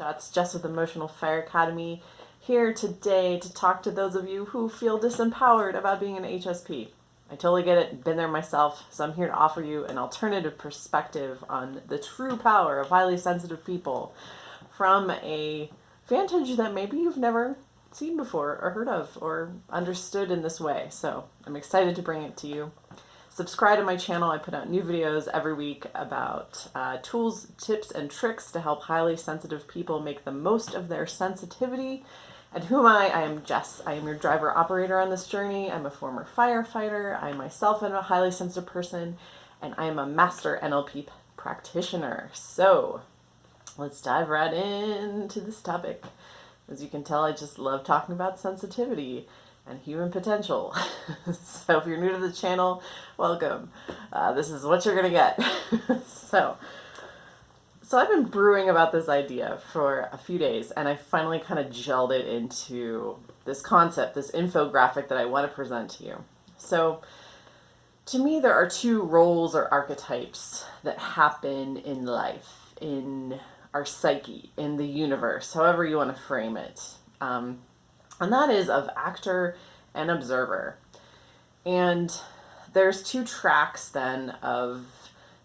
It's Jess with Emotional Fire Academy, here today to talk to those of you who feel disempowered about being an HSP. I totally get it, been there myself, so I'm here to offer you an alternative perspective on the true power of highly sensitive people from a vantage that maybe you've never seen before or heard of or understood in this way. So I'm excited to bring it to you. Subscribe to my channel. I put out new videos every week about tools, tips, and tricks to help highly sensitive people make the most of their sensitivity. And who am I? I am Jess. I am your driver operator on this journey. I'm a former firefighter. I myself am a highly sensitive person, and I am a master NLP practitioner. So let's dive right into this topic. As you can tell, I just love talking about sensitivity and human potential. So if you're new to the channel, welcome. This is what you're gonna get. So I've been brewing about this idea for a few days, and I finally kind of gelled it into this concept, this infographic that I want to present to you. So to me, there are two roles or archetypes that happen in life, in our psyche, in the universe, however you want to frame it. And that is of actor and observer. And there's two tracks then of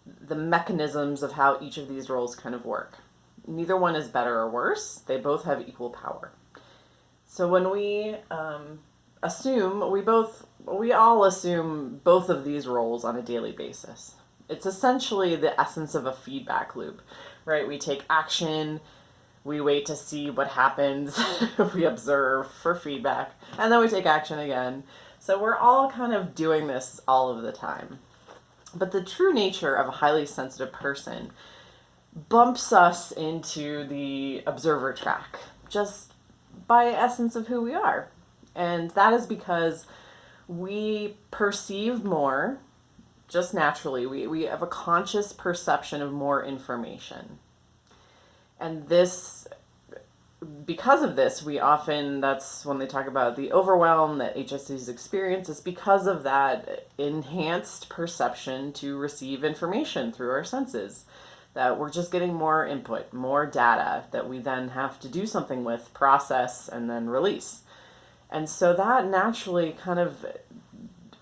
the mechanisms of how each of these roles kind of work. Neither one is better or worse. They both have equal power. So when we assume, we all assume both of these roles on a daily basis. It's essentially the essence of a feedback loop, right? We take action, we wait to see what happens, we observe for feedback, and then we take action again. So we're all kind of doing this all of the time. But the true nature of a highly sensitive person bumps us into the observer track, just by essence of who we are. And that is because we perceive more, just naturally. We have a conscious perception of more information. And this, because of this, we often, that's when they talk about the overwhelm that HSPs experience, is because of that enhanced perception to receive information through our senses. That we're just getting more input, more data that we then have to do something with, process, and then release. And so that naturally kind of,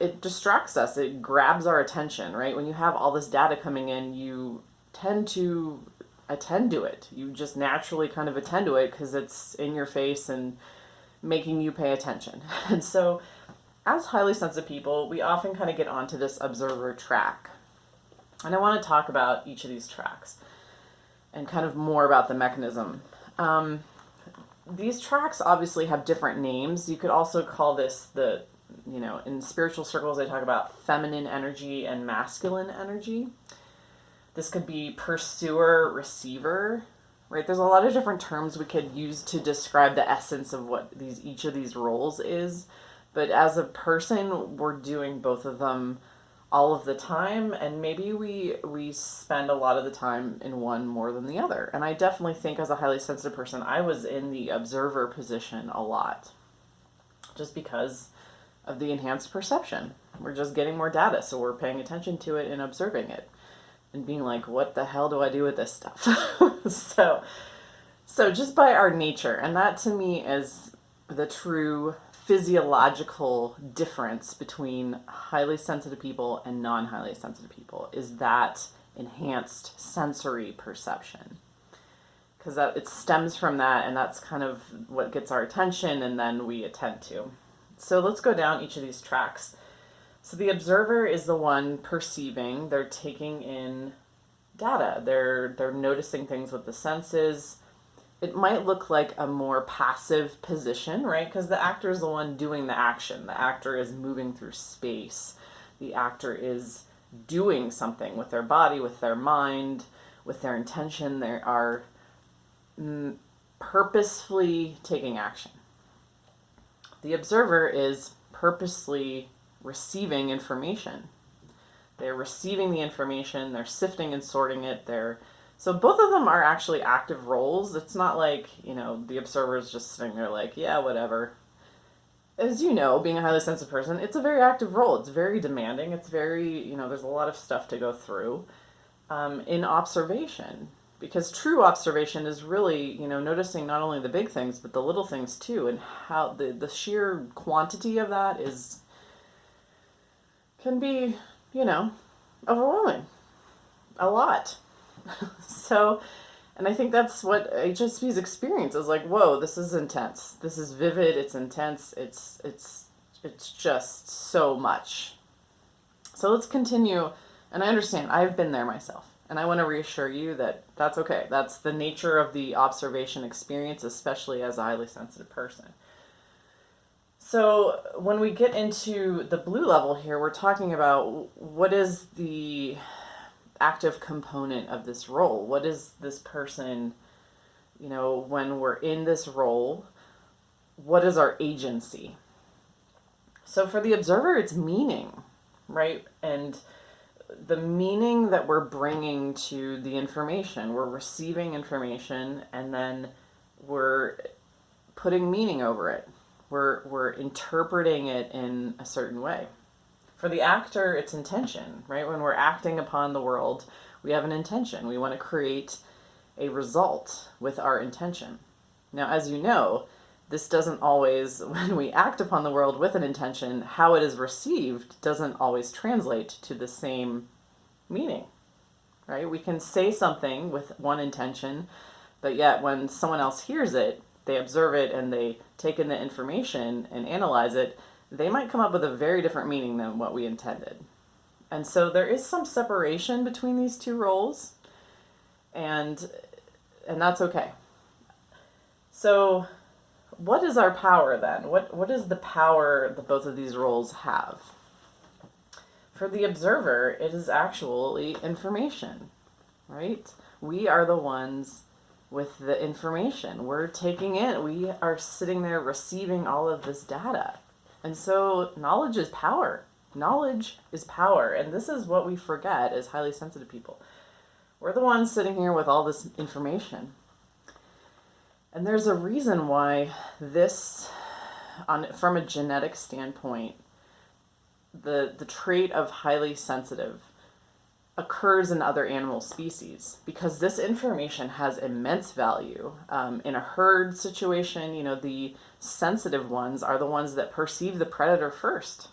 it distracts us, it grabs our attention, right? When you have all this data coming in, you tend to attend to it. You just naturally kind of attend to it because it's in your face and making you pay attention. And so as highly sensitive people, we often kind of get onto this observer track. And I want to talk about each of these tracks and kind of more about the mechanism. These tracks obviously have different names. You could also call this in spiritual circles, they talk about feminine energy and masculine energy. This could be pursuer, receiver, right? There's a lot of different terms we could use to describe the essence of what each of these roles is. But as a person, we're doing both of them all of the time, and maybe we spend a lot of the time in one more than the other. And I definitely think as a highly sensitive person, I was in the observer position a lot, just because of the enhanced perception. We're just getting more data, so we're paying attention to it and observing it. And being like, what the hell do I do with this stuff? So just by our nature, and that to me is the true physiological difference between highly sensitive people and non-highly sensitive people, is that enhanced sensory perception. Because that it stems from that, and that's kind of what gets our attention and then we attend to. So let's go down each of these tracks. So the observer is the one perceiving. They're taking in data. They're noticing things with the senses. It might look like a more passive position, right? Because the actor is the one doing the action. The actor is moving through space. The actor is doing something with their body, with their mind, with their intention. They are purposefully taking action. The observer is purposely receiving information. They're receiving the information, they're sifting and sorting it, so both of them are actually active roles. It's not like, the observer is just sitting there like, yeah, whatever. As you know, being a highly sensitive person, it's a very active role. It's very demanding. It's very, there's a lot of stuff to go through in observation. Because true observation is really, noticing not only the big things, but the little things too, and how the sheer quantity of that can be, overwhelming. A lot. So, and I think that's what HSP's experience is like. Whoa, this is intense. This is vivid. It's intense. It's just so much. So let's continue. And I understand. I've been there myself. And I want to reassure you that that's okay. That's the nature of the observation experience, especially as a highly sensitive person. So when we get into the blue level here, we're talking about what is the active component of this role? What is this person, when we're in this role, what is our agency? So for the observer, it's meaning, right? And the meaning that we're bringing to the information, we're receiving information and then we're putting meaning over it. We're interpreting it in a certain way. For the actor, it's intention, right? When we're acting upon the world, we have an intention. We want to create a result with our intention. Now, as you know, this doesn't always, when we act upon the world with an intention, how it is received doesn't always translate to the same meaning, right? We can say something with one intention, but yet when someone else hears it, they observe it and they take in the information and analyze it, they might come up with a very different meaning than what we intended. And so there is some separation between these two roles, and that's okay. So what is our power then? What is the power that both of these roles have? For the observer, it is actually information, right? We are the ones with the information. We're taking it. We are sitting there receiving all of this data. And so knowledge is power. Knowledge is power. And this is what we forget as highly sensitive people. We're the ones sitting here with all this information. And there's a reason why this, from a genetic standpoint, the trait of highly sensitive occurs in other animal species, because this information has immense value. In a herd situation, the sensitive ones are the ones that perceive the predator first.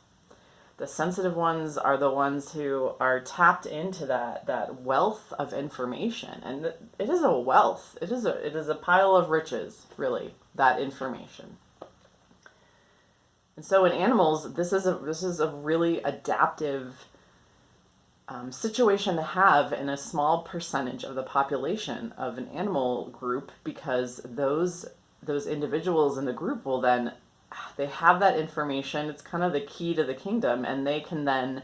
The sensitive ones are the ones who are tapped into that wealth of information. And it is a wealth. It is a pile of riches, really, that information. And so in animals, this is a really adaptive situation to have in a small percentage of the population of an animal group, because those individuals in the group will then, they have that information. It's kind of the key to the kingdom, and they can then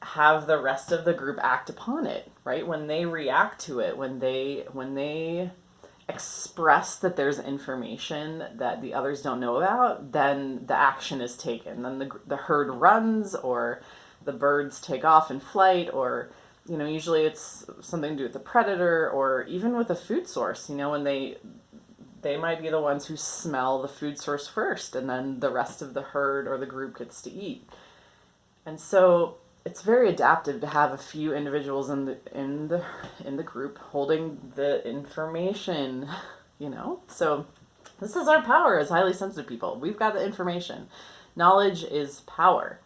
have the rest of the group act upon it, right? When they react to it, when they express that there's information that the others don't know about, then the action is taken. Then the herd runs, or the birds take off in flight, or, usually it's something to do with the predator, or even with a food source, when they might be the ones who smell the food source first, and then the rest of the herd or the group gets to eat. And so it's very adaptive to have a few individuals in the group holding the information, So this is our power as highly sensitive people. We've got the information. Knowledge is power.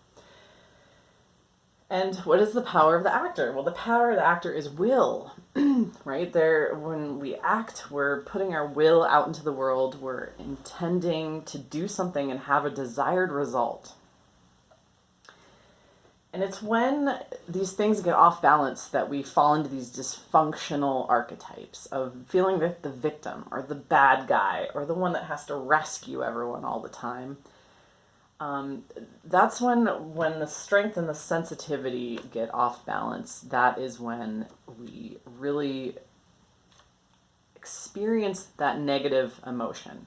And what is the power of the actor? Well, the power of the actor is will, right? When we act, we're putting our will out into the world. We're intending to do something and have a desired result. And it's when these things get off balance that we fall into these dysfunctional archetypes of feeling like the victim or the bad guy or the one that has to rescue everyone all the time. That's when the strength and the sensitivity get off balance. That is when we really experience that negative emotion.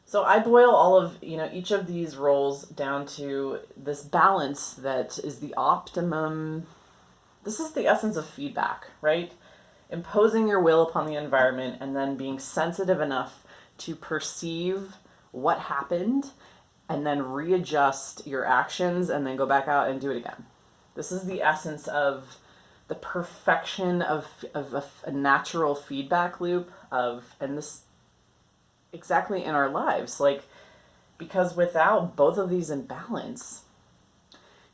So I boil all of, each of these roles down to this balance that is the optimum. This is the essence of feedback, right? Imposing your will upon the environment and then being sensitive enough to perceive what happened and then readjust your actions and then go back out and do it again. This is the essence of the perfection of a natural feedback loop and this exactly in our lives. Like, because without both of these in balance,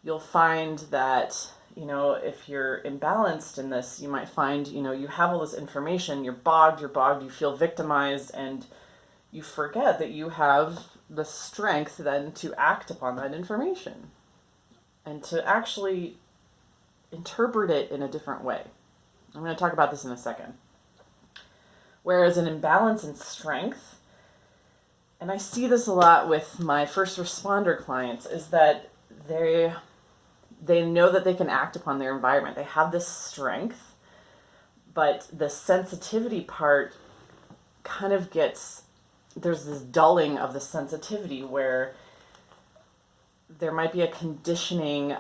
you'll find that, if you're imbalanced in this, you might find, you have all this information, you're bogged, you feel victimized, and you forget that you have the strength then to act upon that information and to actually interpret it in a different way. I'm going to talk about this in a second. Whereas an imbalance in strength, and I see this a lot with my first responder clients, is that they know that they can act upon their environment. They have this strength, but the sensitivity part kind of there's this dulling of the sensitivity where there might be a conditioning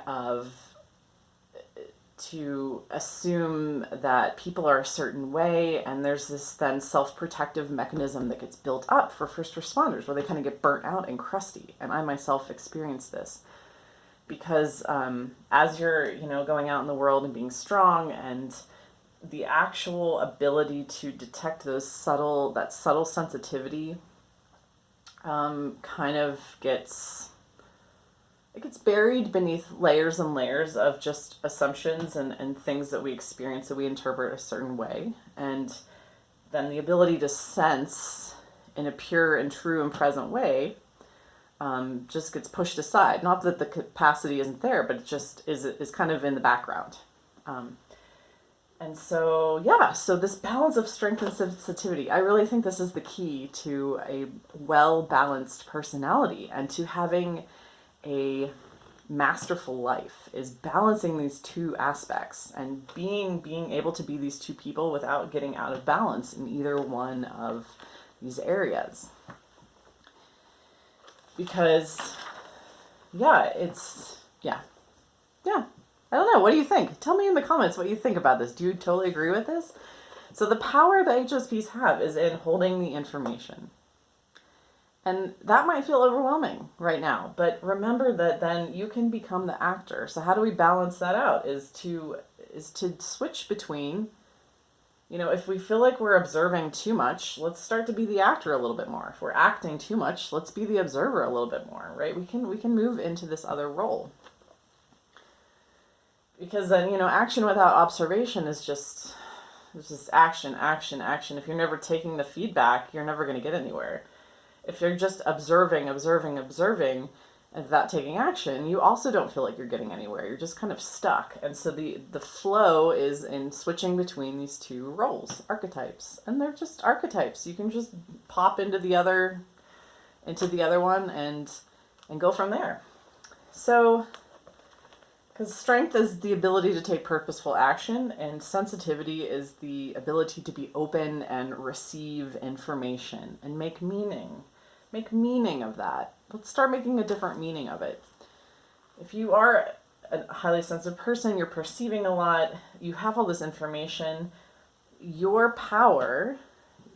to assume that people are a certain way, and there's this then self-protective mechanism that gets built up for first responders where they kind of get burnt out and crusty. And I myself experienced this because as you're going out in the world and being strong, and the actual ability to detect that subtle sensitivity kind of gets buried beneath layers and layers of just assumptions and things that we experience that we interpret a certain way. And then the ability to sense in a pure and true and present way just gets pushed aside. Not that the capacity isn't there, but it just is kind of in the background. And so this balance of strength and sensitivity, I really think this is the key to a well-balanced personality and to having a masterful life, is balancing these two aspects and being able to be these two people without getting out of balance in either one of these areas. Because I don't know. What do you think? Tell me in the comments what you think about this. Do you totally agree with this? So the power that HSPs have is in holding the information. And that might feel overwhelming right now, but remember that then you can become the actor. So how do we balance that out? Is to switch between, if we feel like we're observing too much, let's start to be the actor a little bit more. If we're acting too much, let's be the observer a little bit more, right? We can move into this other role. Because then, action without observation is just action. If you're never taking the feedback, you're never going to get anywhere. If you're just observing, and without taking action, you also don't feel like you're getting anywhere. You're just kind of stuck. And so the flow is in switching between these two roles, archetypes. And they're just archetypes. You can just pop into the other one and go from there. So, because strength is the ability to take purposeful action, and sensitivity is the ability to be open and receive information and make meaning. Make meaning of that. Let's start making a different meaning of it. If you are a highly sensitive person, you're perceiving a lot, you have all this information, your power,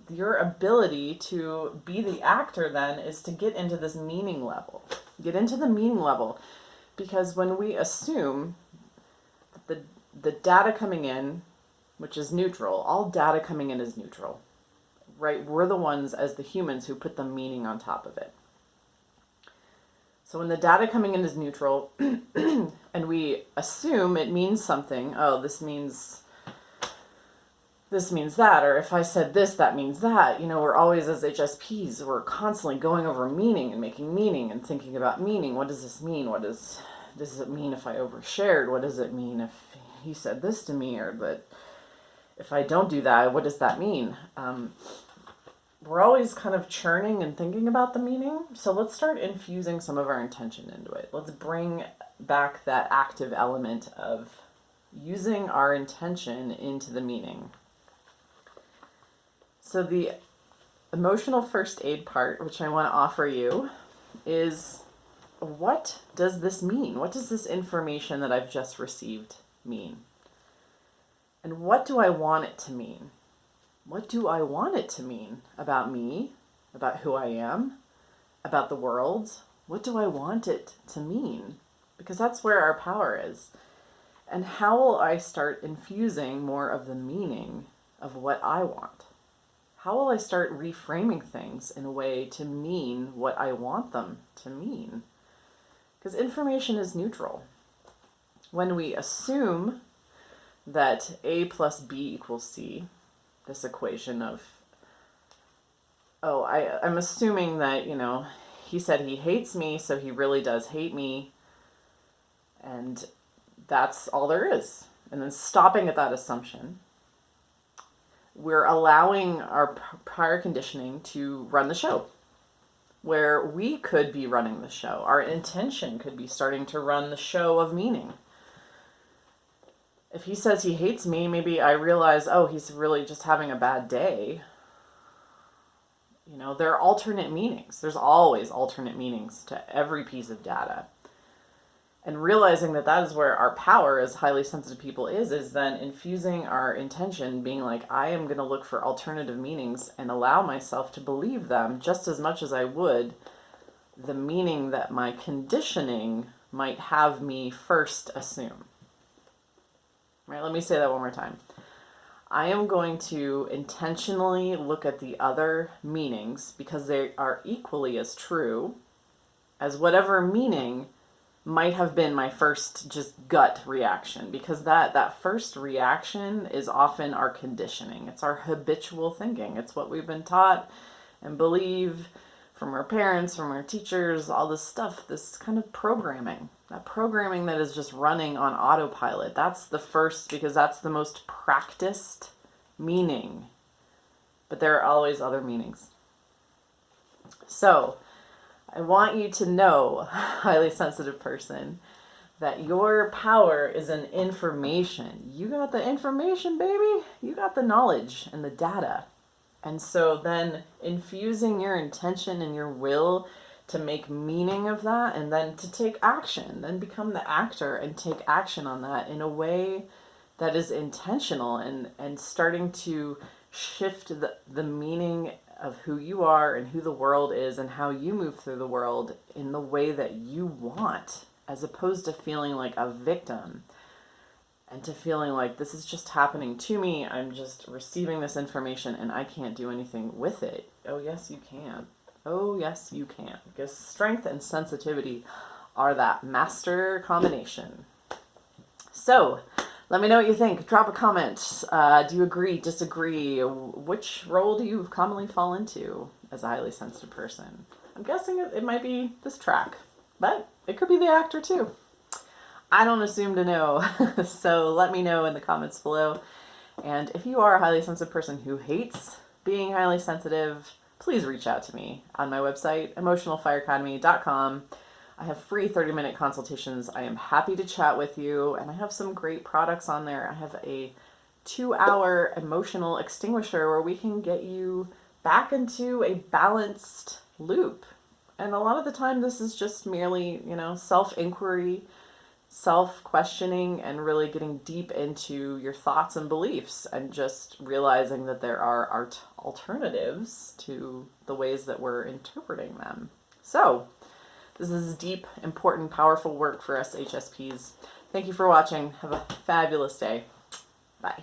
your ability to be the actor then is to get into this meaning level. Get into the meaning level. Because when we assume that the data coming in, which is neutral, all data coming in is neutral, right? We're the ones as the humans who put the meaning on top of it. So when the data coming in is neutral and we assume it means something, this means that, or if I said this, that means that, we're always, as HSPs, we're constantly going over meaning and making meaning and thinking about meaning. What does this mean? Does it mean if I overshared? What does it mean if he said this to me? But if I don't do that, what does that mean? We're always kind of churning and thinking about the meaning. So let's start infusing some of our intention into it. Let's bring back that active element of using our intention into the meaning. So the emotional first aid part, which I want to offer you, is, what does this mean? What does this information that I've just received mean? And what do I want it to mean? What do I want it to mean about me, about who I am, about the world? What do I want it to mean? Because that's where our power is. And how will I start infusing more of the meaning of what I want? How will I start reframing things in a way to mean what I want them to mean? Because information is neutral. When we assume that A plus B equals C, this equation of, I'm assuming that, he said he hates me, so he really does hate me. And that's all there is. And then stopping at that assumption, we're allowing our prior conditioning to run the show, where we could be running the show. Our intention could be starting to run the show of meaning. If he says he hates me, maybe I realize, he's really just having a bad day. There are alternate meanings. There's always alternate meanings to every piece of data. And realizing that is where our power as highly sensitive people is then infusing our intention, being like, I am going to look for alternative meanings and allow myself to believe them just as much as I would the meaning that my conditioning might have me first assume. Right? Let me say that one more time. I am going to intentionally look at the other meanings because they are equally as true as whatever meaning might have been my first just gut reaction, because that first reaction is often our conditioning. It's our habitual thinking. It's what we've been taught and believe from our parents, from our teachers, all this stuff, this kind of programming. That programming that is just running on autopilot. That's the first, because that's the most practiced meaning. But there are always other meanings. So, I want you to know, highly sensitive person, that your power is in information. You got the information, baby. You got the knowledge and the data. And so then infusing your intention and your will to make meaning of that, and then to take action, then become the actor and take action on that in a way that is intentional, and starting to shift the meaning of who you are and who the world is and how you move through the world in the way that you want, as opposed to feeling like a victim and to feeling like this is just happening to me. I'm just receiving this information and I can't do anything with it. Oh, yes, you can. Oh, yes, you can. Because strength and sensitivity are that master combination. So, let me know what you think. Drop a comment. Do you agree, disagree? Which role do you commonly fall into as a highly sensitive person? I'm guessing it might be this track, but it could be the actor too. I don't assume to know, so let me know in the comments below. And if you are a highly sensitive person who hates being highly sensitive, please reach out to me on my website, emotionalfireacademy.com. I have free 30-minute consultations. I am happy to chat with you, and I have some great products on there. I have a 2-hour emotional extinguisher where we can get you back into a balanced loop. And a lot of the time this is just merely, self-inquiry, self-questioning, and really getting deep into your thoughts and beliefs, and just realizing that there are alternatives to the ways that we're interpreting them. So, this is deep, important, powerful work for us HSPs. Thank you for watching. Have a fabulous day. Bye.